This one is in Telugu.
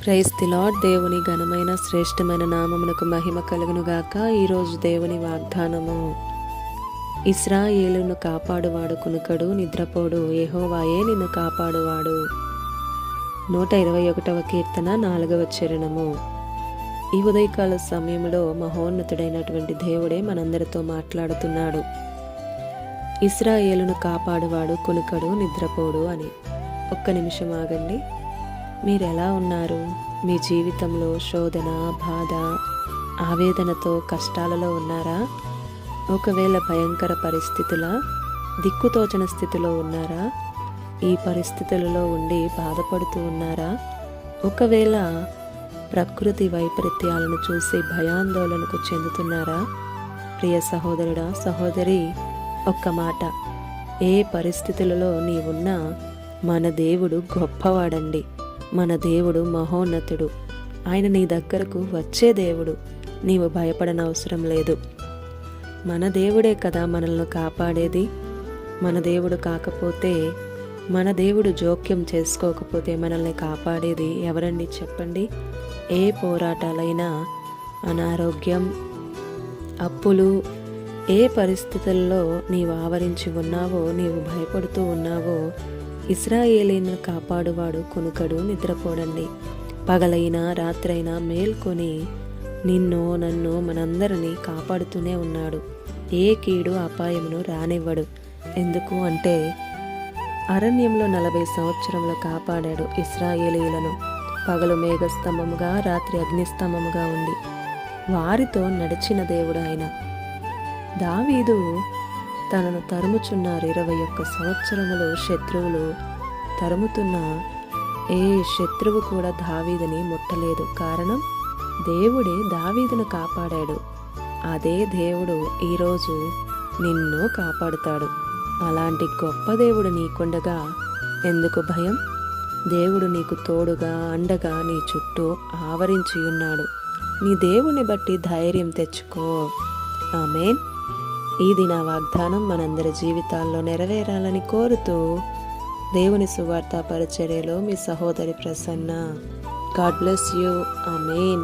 Praise the lord. దేవుని ఘనమైన శ్రేష్టమైన నామమునకు మహిమ కలుగునుగాక. ఈరోజు దేవుని వాగ్దానము, ఇశ్రాయేలును కాపాడువాడు కునుకడు, నిద్రపోడు, యెహోవాయే నిన్ను కాపాడువాడు. 121వ కీర్తన 4వ చరణము. ఈ ఉదయకాల సమయంలో మహోన్నతుడైనటువంటి దేవుడే మనందరితో మాట్లాడుతున్నాడు. ఇశ్రాయేలును కాపాడువాడు కునుకడు, నిద్రపోడు అని. ఒక్క నిమిషం ఆగండి. మీరు ఎలా ఉన్నారు? మీ జీవితంలో శోధన, బాధ, ఆవేదనతో, కష్టాలలో ఉన్నారా? ఒకవేళ భయంకర పరిస్థితుల, దిక్కుతోచని స్థితిలో ఉన్నారా? ఈ పరిస్థితులలో ఉండి బాధపడుతూ ఉన్నారా? ఒకవేళ ప్రకృతి వైపరీత్యాలను చూసి భయాందోళనకు చెందుతున్నారా? ప్రియ సహోదరుడా, సహోదరి, ఒక్క మాట, ఏ పరిస్థితులలో నీవున్నా మన దేవుడు గొప్పవాడండి. మన దేవుడు మహోన్నతుడు. ఆయన నీ దగ్గరకు వచ్చే దేవుడు. నీవు భయపడనవసరం లేదు. మన దేవుడే కదా మనల్ని కాపాడేది. మన దేవుడు కాకపోతే, మన దేవుడు జోక్యం చేసుకోకపోతే మనల్ని కాపాడేది ఎవరండి చెప్పండి? ఏ పోరాటాలైనా, అనారోగ్యం, అప్పులు, ఏ పరిస్థితుల్లో నీవు ఆవరించి ఉన్నావో, నీవు భయపడుతూ ఉన్నావో, ఇశ్రాయేలీను కాపాడువాడు కునుకడు, నిద్రపోడండి. పగలైనా రాత్రైనా మేల్కొని నిన్ను, నన్ను, మనందరినీ కాపాడుతూనే ఉన్నాడు. ఏ కీడు అపాయమును రానివ్వడు. ఎందుకు అంటే అరణ్యంలో 40 సంవత్సరములు కాపాడాడు ఇశ్రాయేలీలను. పగలు మేఘస్తంభముగా, రాత్రి అగ్నిస్తంభముగా ఉండి వారితో నడిచిన దేవుడు ఆయన. దావీదు తనను తరుముచున్నారు 21 సంవత్సరములు శత్రువులు తరుముతున్న ఏ శత్రువు కూడా దావీదుని ముట్టలేదు. కారణం, దేవుడే దావీదును కాపాడాడు. అదే దేవుడు ఈరోజు నిన్ను కాపాడుతాడు. అలాంటి గొప్ప దేవుడు నీకుండగా ఎందుకు భయం? దేవుడు నీకు తోడుగా, అండగా నీ చుట్టూ ఆవరించి ఉన్నాడు. నీ దేవుని బట్టి ధైర్యం తెచ్చుకో. ఆమేన్. ఈ దిన వాగ్దానం మనందరి జీవితాల్లో నెరవేరాలని కోరుతూ దేవుని సువార్త పరిచర్యలో మీ సహోదరి Prasanna. God bless you. Amen.